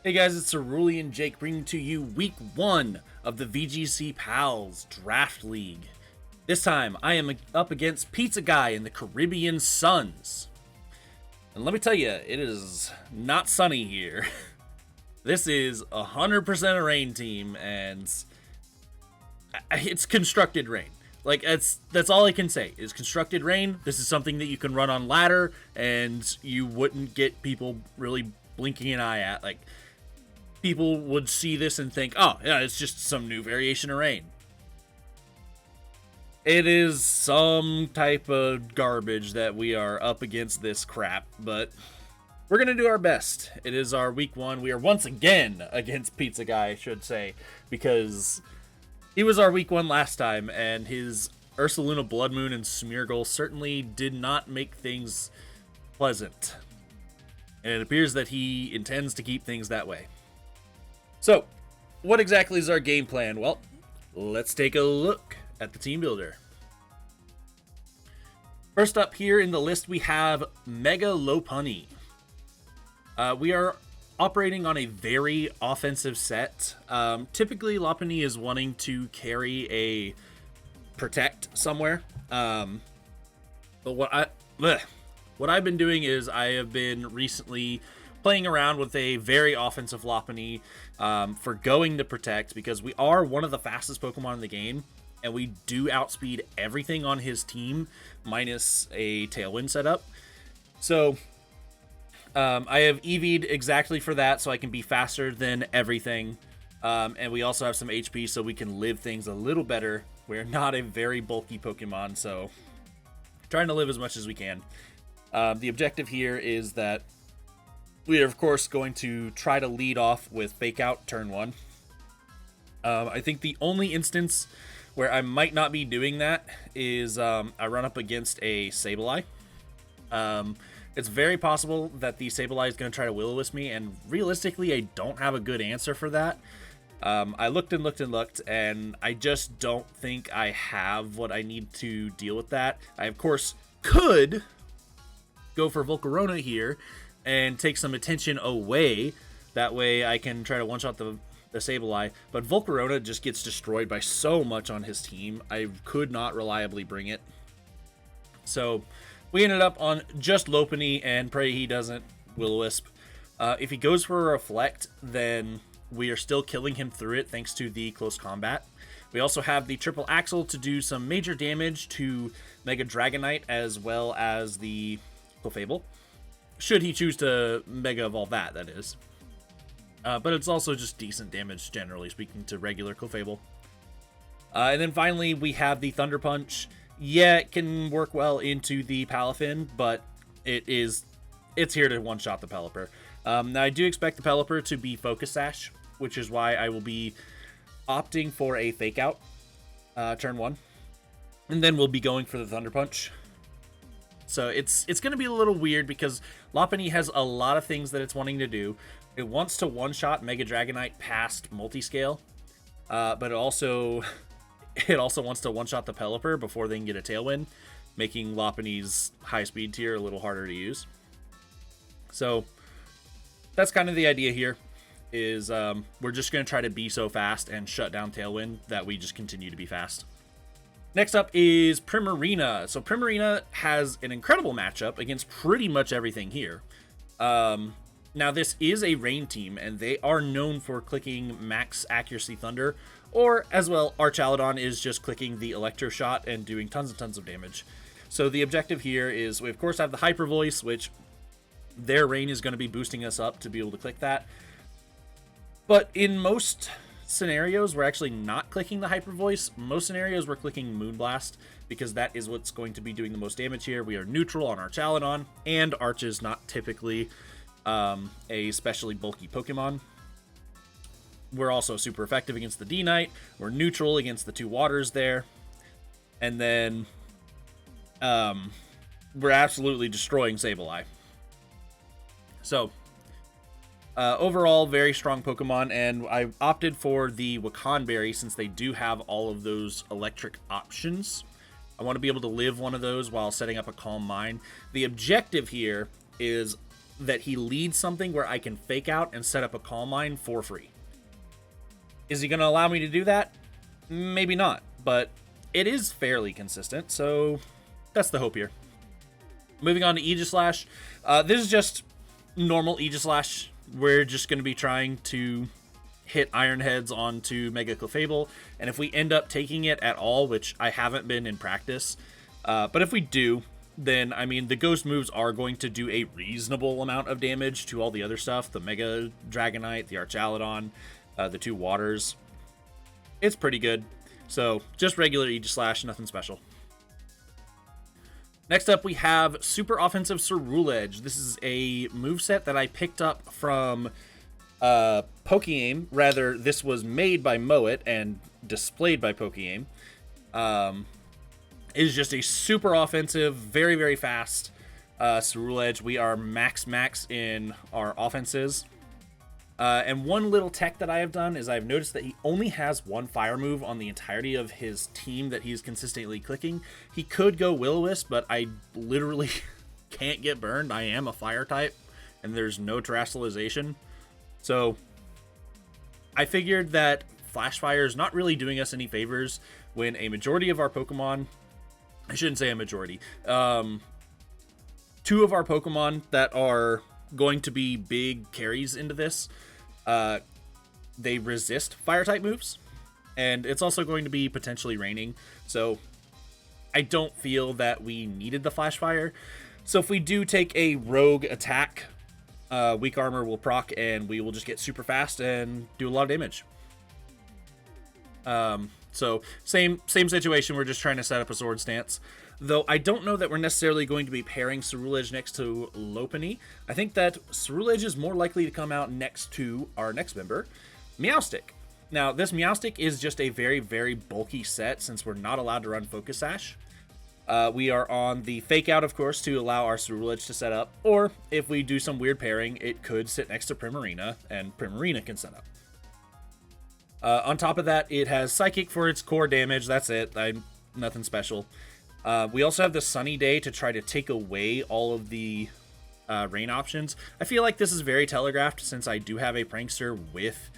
Hey guys, it's Cerulli and Jake bringing to you week 1 of the VGC Pals Draft League. This time, I am up against Pizzaguy and the Caribbean Suns. And let me tell you, it is not sunny here. This is 100% a rain team, and it's constructed rain. Like, that's all I can say, is constructed rain. This is something that you can run on ladder, and you wouldn't get people really blinking an eye at. Like, people would see this and think, oh, yeah, it's just some new variation of rain. It is some type of garbage that we are up against this crap, but we're going to do our best. It is our week 1. We are once again against Pizzaguy, I should say, because he was our week 1 last time, and his Ursaluna Blood Moon and Smeargle certainly did not make things pleasant. And it appears that he intends to keep things that way. So, what exactly is our game plan? Well, let's take a look at the team builder. First up here in the list, we have Mega Lopunny. We are operating on a very offensive set. Typically, Lopunny is wanting to carry a Protect somewhere. But what I've been doing is I have been recently playing around with a very offensive Lopunny, forgoing the Protect, because we are one of the fastest Pokemon in the game, and we do outspeed everything on his team, minus a Tailwind setup. So, I have EV'd exactly for that, so I can be faster than everything. And we also have some HP, so we can live things a little better. We're not a very bulky Pokemon, so trying to live as much as we can. The objective here is that we are, of course, going to try to lead off with Fake Out turn 1. I think the only instance where I might not be doing that is I run up against a Sableye. It's very possible that the Sableye is going to try to Will-O-Wisp me, and realistically, I don't have a good answer for that. I looked and looked and looked, and I just don't think I have what I need to deal with that. I, of course, could go for Volcarona here and take some attention away. That way I can try to one-shot the Sableye, but Volcarona just gets destroyed by so much on his team. I could not reliably bring it. So we ended up on just Lopunny and pray he doesn't Will-O-Wisp. If he goes for a Reflect, then we are still killing him through it thanks to the close combat. We also have the Triple Axle to do some major damage to Mega Dragonite as well as the Clefable. Should he choose to Mega Evolve that is. But it's also just decent damage, generally speaking, to regular Clefable. And then finally, we have the Thunder Punch. Yeah, it can work well into the Palafin, but it's here to one-shot the Pelipper. Now, I do expect the Pelipper to be Focus Sash, which is why I will be opting for a Fake Out turn 1. And then we'll be going for the Thunder Punch. So it's going to be a little weird because Lopunny has a lot of things that it's wanting to do. It wants to one-shot Mega Dragonite past Multiscale, but it also wants to one-shot the Pelipper before they can get a Tailwind, making Lopunny's high-speed tier a little harder to use. So that's kind of the idea here, is we're just going to try to be so fast and shut down Tailwind that we just continue to be fast. Next up is Primarina. So Primarina has an incredible matchup against pretty much everything here. Now, this is a rain team, and they are known for clicking max accuracy Thunder, or as well, Archaludon is just clicking the Electro Shot and doing tons and tons of damage. So the objective here is we, of course, have the Hyper Voice, which their rain is going to be boosting us up to be able to click that. But in most scenarios, we're actually not clicking the Hyper Voice. Most scenarios, we're clicking Moonblast, because that is what's going to be doing the most damage here. We are neutral on Archaludon, and Arch is not typically a especially bulky Pokemon. We're also super effective against the D-Knight. We're neutral against the 2 waters there. And then we're absolutely destroying Sableye. So overall, very strong Pokemon, and I opted for the Wakanberry since they do have all of those electric options. I want to be able to live one of those while setting up a Calm Mind. The objective here is that he leads something where I can fake out and set up a calm mine for free. Is he going to allow me to do that? Maybe not, but it is fairly consistent, so that's the hope here. Moving on to Aegislash. This is just normal Aegislash. We're just going to be trying to hit Iron Heads onto Mega Clefable, and if we end up taking it at all, which I haven't been in practice, but if we do, then, I mean, the Ghost moves are going to do a reasonable amount of damage to all the other stuff. The Mega Dragonite, the Archaludon, the 2 Waters. It's pretty good. So, just regular Aegislash, nothing special. Next up, we have Super Offensive Ceruledge. This is a moveset that I picked up from Pokeaim. Rather, this was made by Moet and displayed by Pokeaim. It is just a super offensive, very, very fast Ceruledge. We are max in our offenses. And one little tech that I have done is I've noticed that he only has 1 fire move on the entirety of his team that he's consistently clicking. He could go Will-O-Wisp, but I literally can't get burned. I am a fire type, and there's no terrestrialization. So I figured that Flash Fire is not really doing us any favors when a majority of our Pokemon, I shouldn't say a majority, 2 of our Pokemon that are going to be big carries into this, they resist fire type moves, and it's also going to be potentially raining, so I don't feel that we needed the Flash Fire. So if we do take a rogue attack, Weak Armor will proc, and we will just get super fast and do a lot of damage. So same situation, we're just trying to set up a sword stance. Though I don't know that we're necessarily going to be pairing Ceruledge next to Lopunny. I think that Ceruledge is more likely to come out next to our next member, Meowstic. Now, this Meowstic is just a very, very bulky set since we're not allowed to run Focus Sash. We are on the Fake Out, of course, to allow our Ceruledge to set up. Or, if we do some weird pairing, it could sit next to Primarina, and Primarina can set up. On top of that, it has Psychic for its core damage. That's it. Nothing special. We also have the Sunny Day to try to take away all of the rain options. I feel like this is very telegraphed since I do have a Prankster with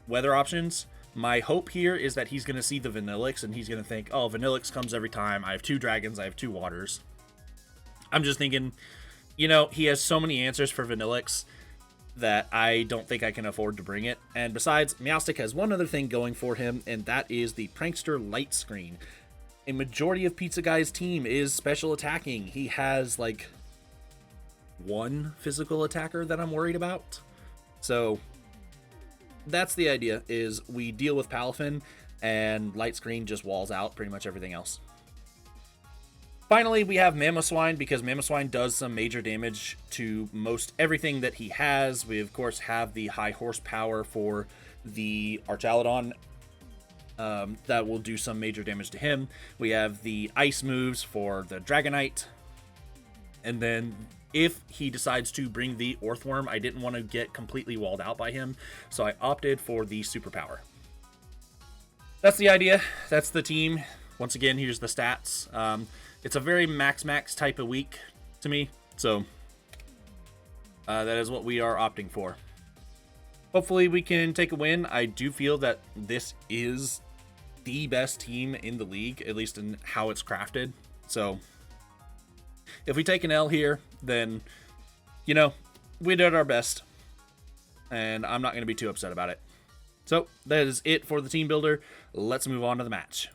weather options. My hope here is that he's going to see the Vanillix and he's going to think, oh, Vanillix comes every time. I have 2 dragons. I have 2 waters. I'm just thinking, you know, he has so many answers for Vanillix that I don't think I can afford to bring it. And besides, Meowstic has one other thing going for him, and that is the Prankster Light Screen. A majority of Pizzaguy's team is special attacking. He has, like, 1 physical attacker that I'm worried about. So, that's the idea, is we deal with Palafin, and Light Screen just walls out pretty much everything else. Finally, we have Mamoswine, because Mamoswine does some major damage to most everything that he has. We, of course, have the high horsepower for the Archaludon. That will do some major damage to him. We have the ice moves for the Dragonite. And then, if he decides to bring the Orthworm, I didn't want to get completely walled out by him, so I opted for the Superpower. That's the idea. That's the team. Once again, here's the stats. It's a very max type of week to me, so that is what we are opting for. Hopefully we can take a win. I do feel that this is the best team in the league, at least in how it's crafted. So if we take an L here, then, you know, we did our best, and I'm not going to be too upset about it. So that is it for the team builder. Let's move on to the match.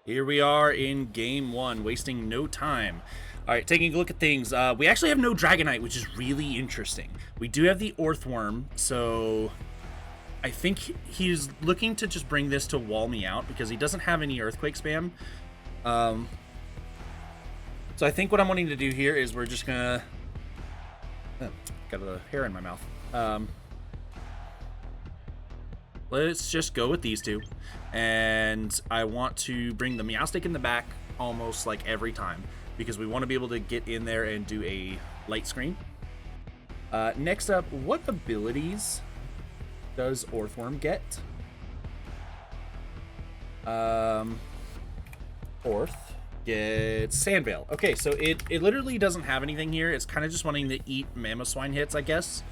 Here we are in game 1, wasting no time. All right, taking a look at things. We actually have no Dragonite, which is really interesting. We do have the Orthworm, so I think he's looking to just bring this to wall me out because he doesn't have any Earthquake spam. So I think what I'm wanting to do here is we're just gonna... Oh, got a hair in my mouth. Let's just go with these 2. And I want to bring the Meowstic in the back almost like every time, because we want to be able to get in there and do a light screen. Next up, what abilities does Orthworm get? Orth. Get Sandvale. Okay, so it literally doesn't have anything here. It's kind of just wanting to eat Mamoswine hits, I guess.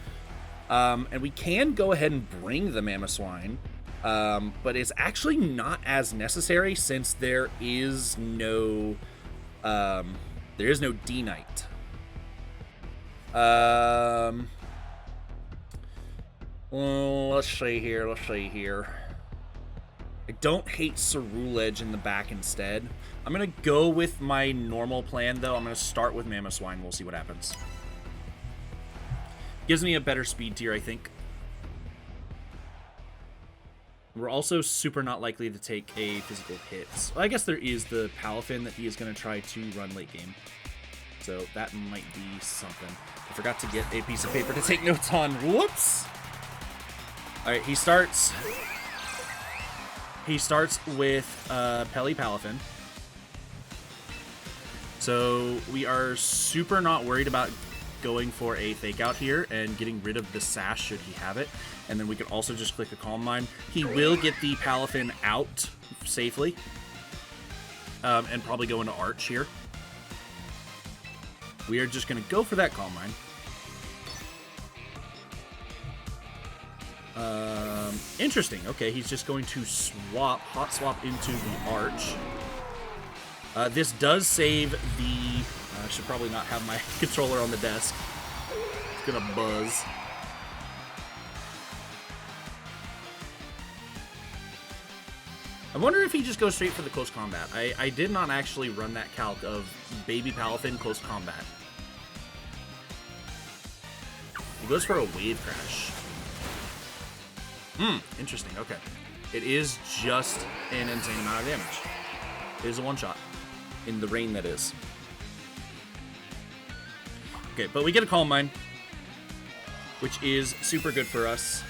And we can go ahead and bring the Mamoswine, but it's actually not as necessary since there is no D-Knight. Let's see here. I don't hate Cerule Edge in the back instead. I'm going to go with my normal plan, though. I'm going to start with Mamoswine. We'll see what happens. Gives me a better speed tier, I think. We're also super not likely to take a physical hit. Well, I guess there is the Palafin that he is going to try to run late game. So that might be something. I forgot to get a piece of paper to take notes on. Whoops! Alright, he starts with Peli Palafin. So we are super not worried about going for a fake out here and getting rid of the sash should he have it. And then we could also just click a Calm Mind. He will get the Palafin out safely. And probably go into Arch here. We are just going to go for that Calm Mind. Interesting. Okay, he's just going to hot swap into the Arch. This does save the... I should probably not have my controller on the desk. It's gonna buzz. I wonder if he just goes straight for the close combat. I did not actually run that calc of Baby Palafin close combat. He goes for a Wave Crash. Interesting, okay. It is just an insane amount of damage. It is a one-shot. In the rain, that is. Okay, but we get a Calm Mind, which is super good for us.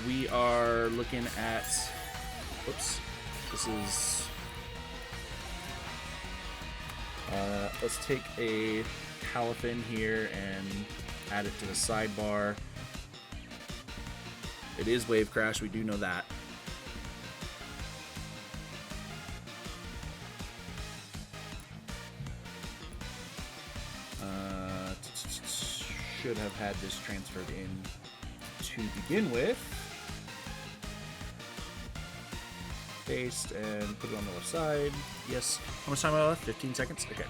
We are looking at... Whoops. This is... let's take a Palafin here and add it to the sidebar. It is Wave Crash, we do know that. Should have had this transferred in to begin with. Paste and put it on the left side. Yes. How much time am I left? 15 seconds? Okay.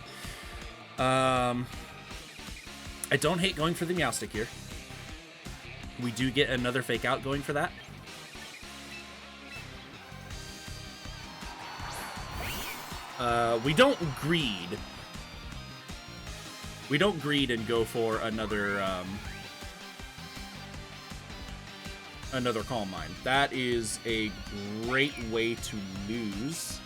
I don't hate going for the Meowstic here. We do get another fake out going for that. We don't greed. We don't greed and go for another another Calm Mind. That is a great way to lose.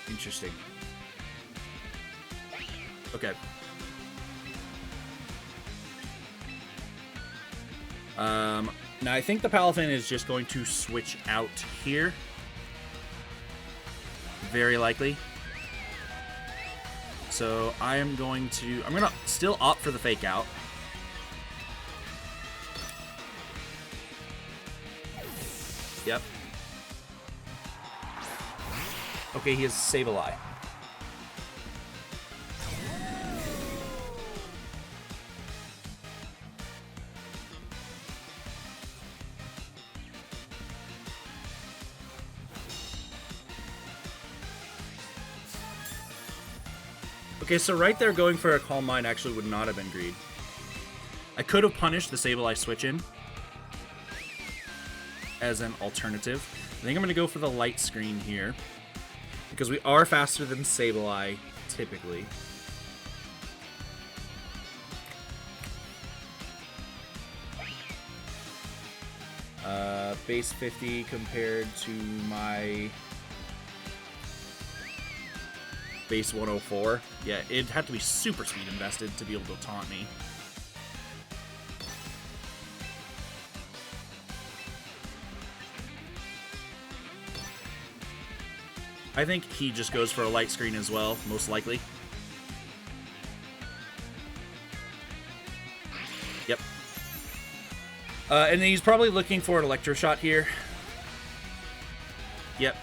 Interesting. Okay. Now I think the Palafin is just going to switch out here. Very likely. So I'm going to still opt for the fake out. Yep. Okay, he has Sableye. Okay, so right there going for a Calm Mind actually would not have been greed. I could have punished the Sableye switch in as an alternative. I think I'm going to go for the light screen here because we are faster than Sableye typically. Base 50 compared to my base 104. Yeah, it'd have to be super speed invested to be able to taunt me. I think he just goes for a light screen as well, most likely. Yep. And then he's probably looking for an electroshot here. Yep.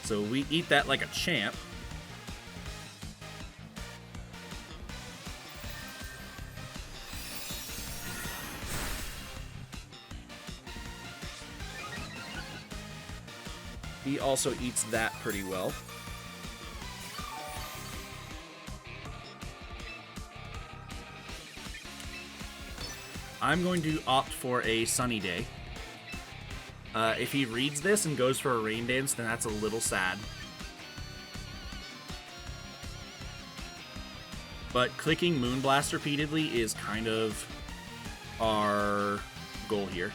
So we eat that like a champ. He also eats that pretty well. I'm going to opt for a sunny day. If he reads this and goes for a rain dance, then that's a little sad. But clicking Moonblast repeatedly is kind of our goal here.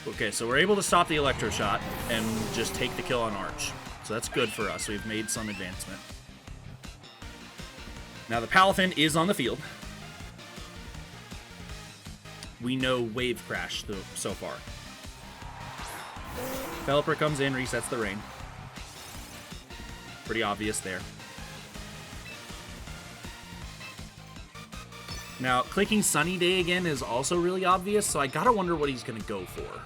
Okay, so we're able to stop the electroshot and just take the kill on Arch. So that's good for us. We've made some advancement. Now the Palafin is on the field. We know Wave Crash so far. Pelipper comes in, resets the rain. Pretty obvious there. Now, clicking Sunny Day again is also really obvious, so I gotta wonder what he's gonna go for.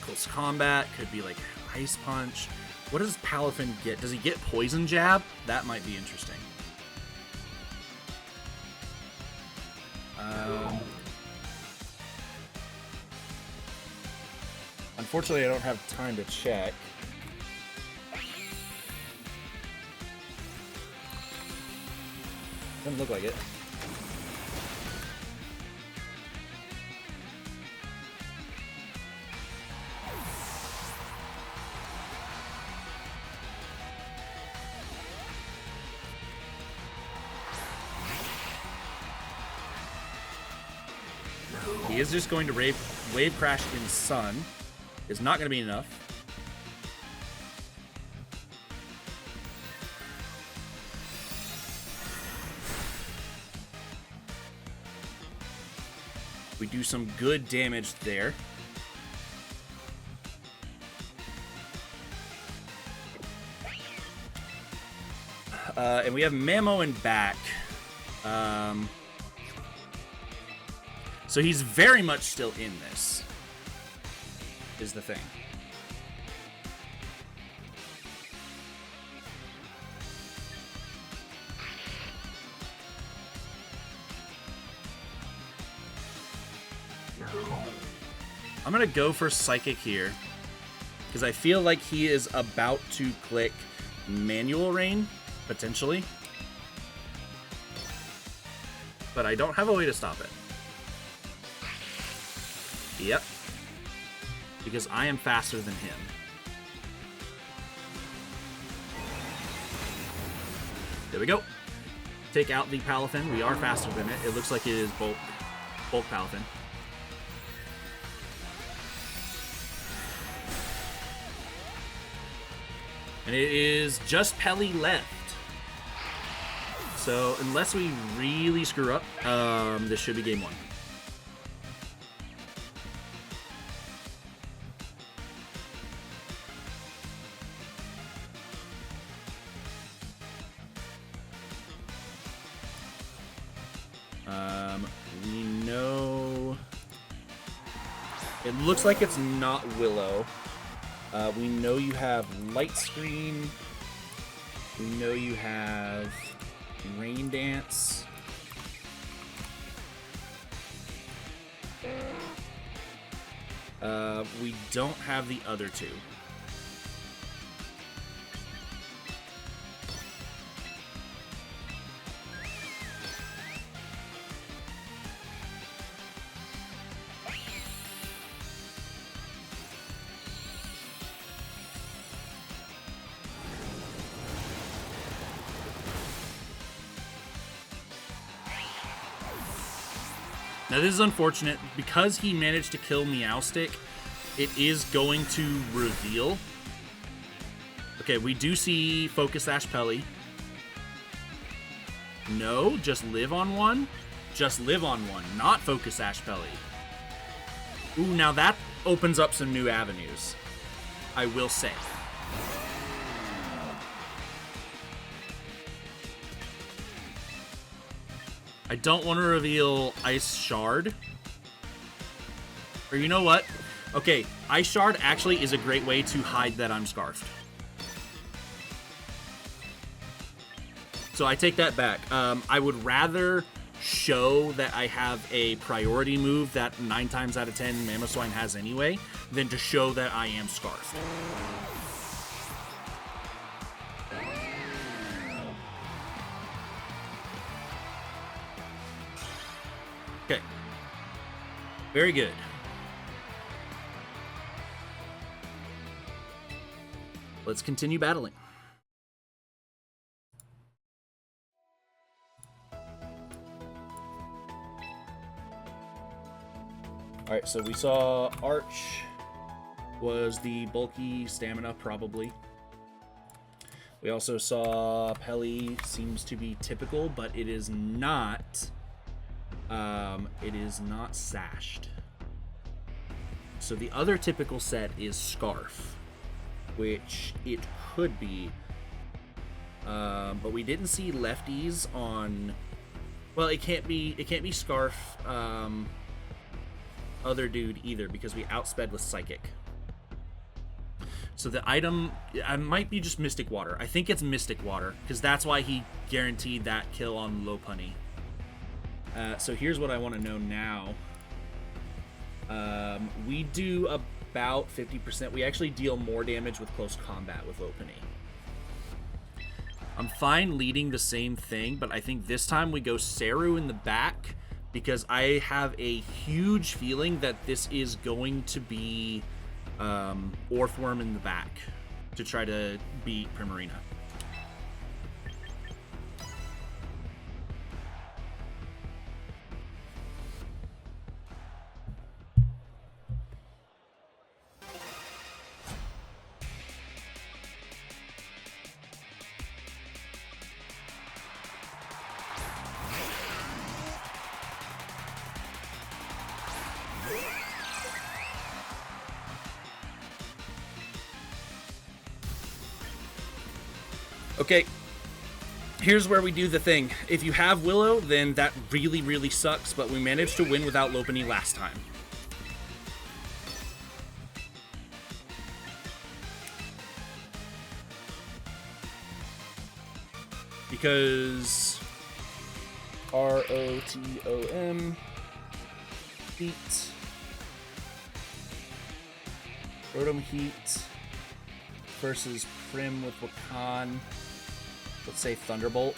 Close combat, could be like Ice Punch. What does Palafin get? Does he get Poison Jab? That might be interesting. Unfortunately, I don't have time to check. Doesn't look like it. He is just going to Wave Crash in Sun. Is not going to be enough. We do some good damage there. And we have Mamo in back. So he's very much still in this, is the thing. I'm gonna go for Psychic here, because I feel like he is about to click Manual Rain, potentially. But I don't have a way to stop it. Yep. Because I am faster than him. There we go. Take out the Palafin. We are faster than it. It looks like it is bulk Palafin. And it is just Pelly left. So unless we really screw up, this should be game one. We know it looks like it's not Willow. We know you have Light Screen. We know you have Rain Dance. We don't have the other two. Now this is unfortunate. Because he managed to kill Meowstic, it is going to reveal. Okay, we do see Focus Sash Pelly. No, just live on one. Just live on one, not Focus Sash Pelly. Ooh, now that opens up some new avenues, I will say. I don't want to reveal Ice Shard. Or you know what? Okay, Ice Shard actually is a great way to hide that I'm Scarfed. So I take that back. I would rather show that I have a priority move that 9 times out of 10 Mamoswine has anyway, than to show that I am Scarfed. Okay. Very good. Let's continue battling. Alright, so we saw Arch was the bulky stamina, probably. We also saw Pelly seems to be typical, but it is not. It is not sashed. So the other typical set is Scarf, which it could be. But we didn't see lefties on. Well, it can't be. It can't be Scarf. Other dude either, because we outsped with Psychic. So the item might be just Mystic Water. I think it's Mystic Water, because that's why he guaranteed that kill on Lopunny. So here's what I want to know now. We do about 50%. We actually deal more damage with close combat with Lopunny. I'm fine leading the same thing, but I think this time we go Seru in the back, because I have a huge feeling that this is going to be Orthworm in the back to try to beat Primarina. Okay, here's where we do the thing. If you have Willow, then that really, really sucks, but we managed to win without Lopunny last time. Because ROTOM Heat Rotom Heat versus Prim with Wakan. Let's say Thunderbolt.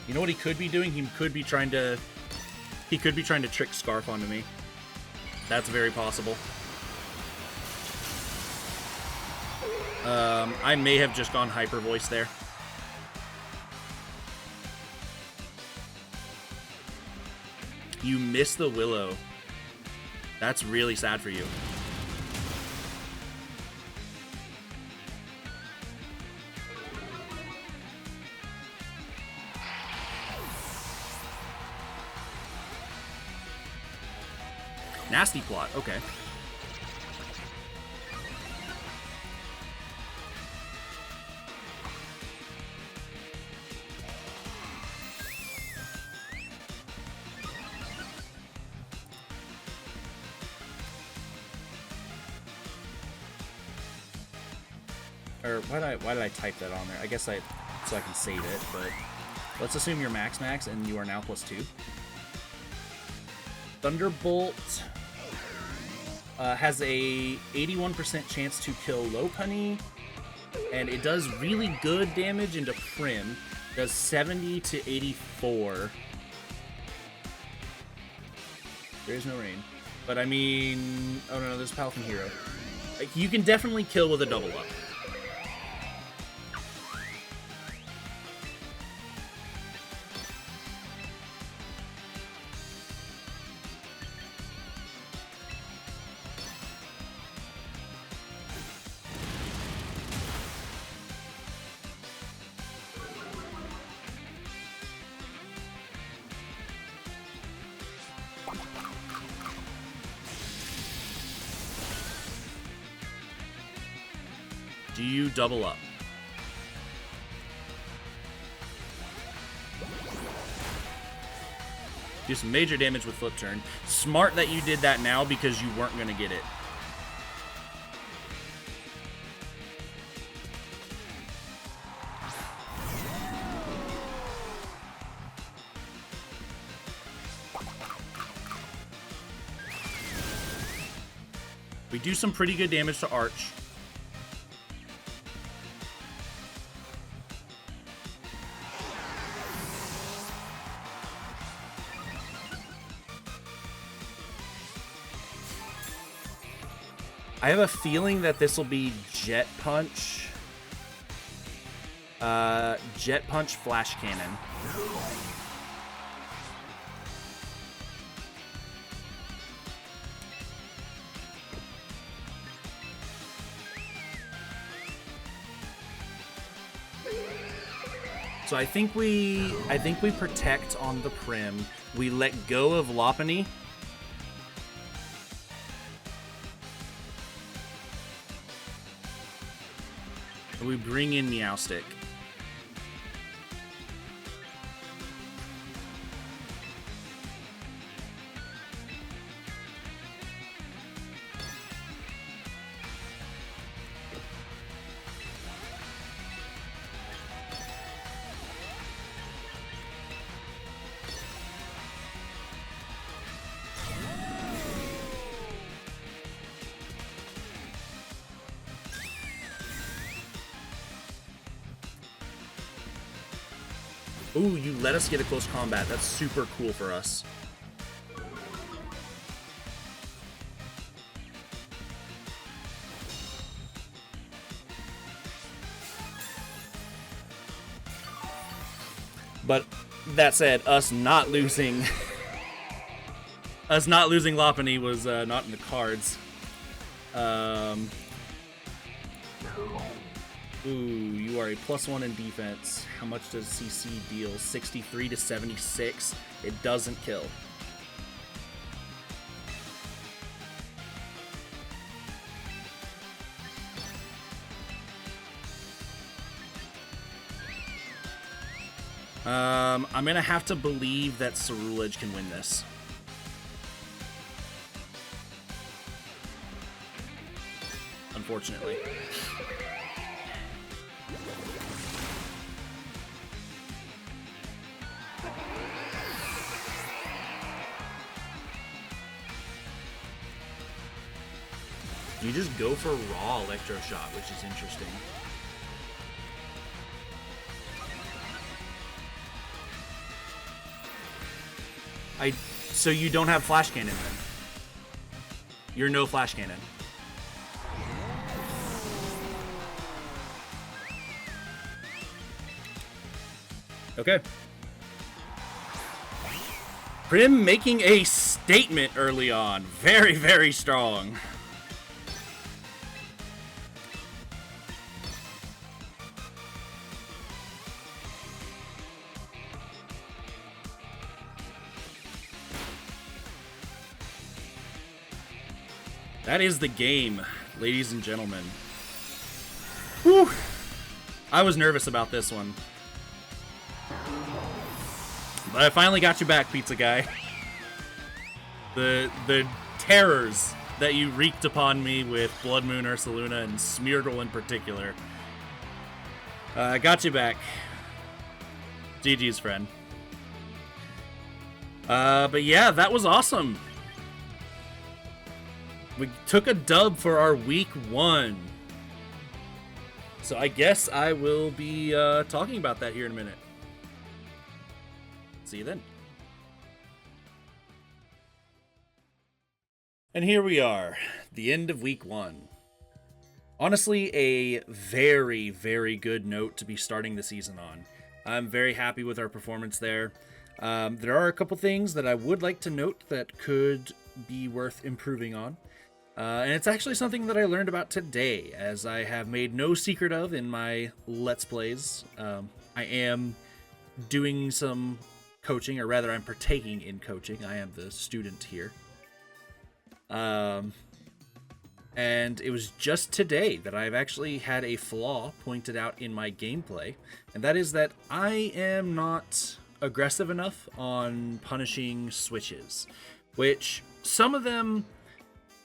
You know what he could be doing? He could be trying to trick Scarf onto me. That's very possible. I may have just gone Hyper Voice there. You missed the Willow. That's really sad for you. Nasty plot, okay. Or why did I type that on there? I guess so I can save it, but let's assume you're max and you are now +2. Thunderbolt has a 81% chance to kill Lopunny, and it does really good damage into Prim. Does 70 to 84. There is no rain. But I mean, oh no, there's Palphin Hero. Like, you can definitely kill with a double up. Do you double up? Do some major damage with flip turn. Smart that you did that now because you weren't going to get it. We do some pretty good damage to Arch. I have a feeling that this will be Jet Punch. Jet Punch Flash Cannon. So I think we protect on the Prim. We let go of Lopunny. We bring in Meowstic. Ooh, you let us get a close combat. That's super cool for us. But that said, us not losing Lopunny was not in the cards. Ooh, you are a +1 in defense. How much does CC deal? 63 to 76. It doesn't kill. I'm gonna have to believe that Cerulege can win this. Unfortunately. You just go for raw Electroshock, which is interesting. So you don't have Flash Cannon then? You're no Flash Cannon. Okay. Prim making a statement early on. Very, very strong. That is the game, ladies and gentlemen. Whew. I was nervous about this one. But I finally got you back, Pizzaguy. The terrors that you wreaked upon me with Blood Moon, Ursaluna, and Smeargle in particular I got you back. GG's, friend. But yeah, that was awesome. We took a dub for our week 1. So I guess I will be talking about that here in a minute. See you then. And here we are, the end of week 1. Honestly, a very, very good note to be starting the season on. I'm very happy with our performance there. There are a couple things that I would like to note that could be worth improving on. And it's actually something that I learned about today, as I have made no secret of in my Let's Plays. I am doing some coaching, or rather I'm partaking in coaching. I am the student here. And it was just today that I've actually had a flaw pointed out in my gameplay, and that is that I am not aggressive enough on punishing switches, which some of them,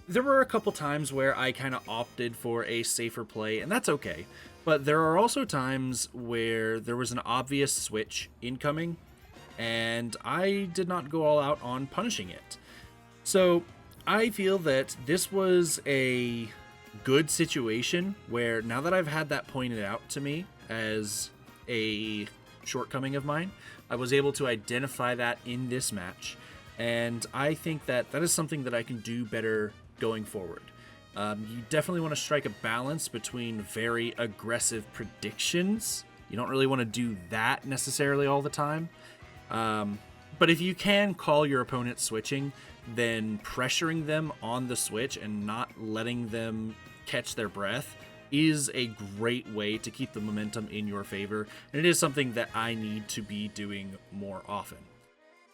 there were a couple times where I kind of opted for a safer play, and that's okay. But there are also times where there was an obvious switch incoming, and I did not go all out on punishing it. So I feel that this was a good situation where, now that I've had that pointed out to me as a shortcoming of mine, I was able to identify that in this match, and I think that that is something that I can do better going forward. You definitely want to strike a balance between very aggressive predictions. You don't really want to do that necessarily all the time. But if you can call your opponent switching, then pressuring them on the switch and not letting them catch their breath is a great way to keep the momentum in your favor. And it is something that I need to be doing more often.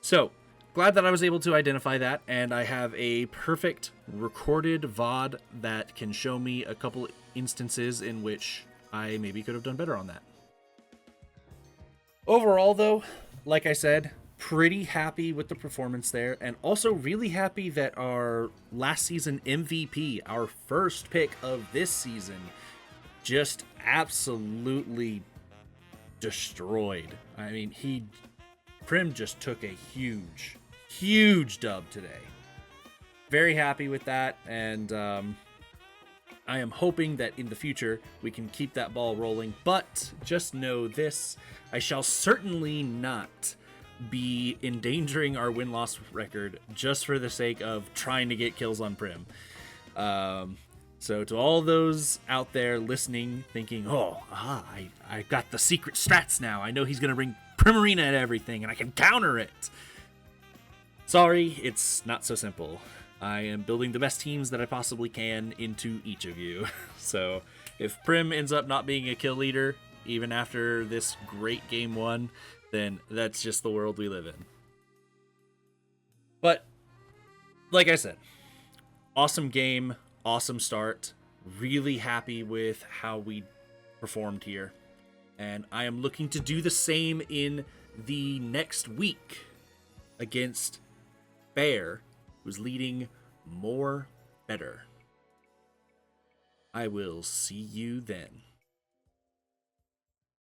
So, glad that I was able to identify that, and I have a perfect recorded VOD that can show me a couple instances in which I maybe could have done better on that. Overall, though, like I said, pretty happy with the performance there, and also really happy that our last season MVP, our first pick of this season, just absolutely destroyed. I mean, Prim just took a huge dub today. Very happy with that, and I am hoping that in the future we can keep that ball rolling, but just know this, I shall certainly not be endangering our win-loss record just for the sake of trying to get kills on Prim. So to all those out there listening, thinking, I got the secret strats now. I know he's going to bring Primarina at everything, and I can counter it. Sorry, it's not so simple. I am building the best teams that I possibly can into each of you. So if Prim ends up not being a kill leader, even after this great game 1, then that's just the world we live in. But, like I said, awesome game, awesome start. Really happy with how we performed here. And I am looking to do the same in the next week against Bear, who's leading more better. I will see you then.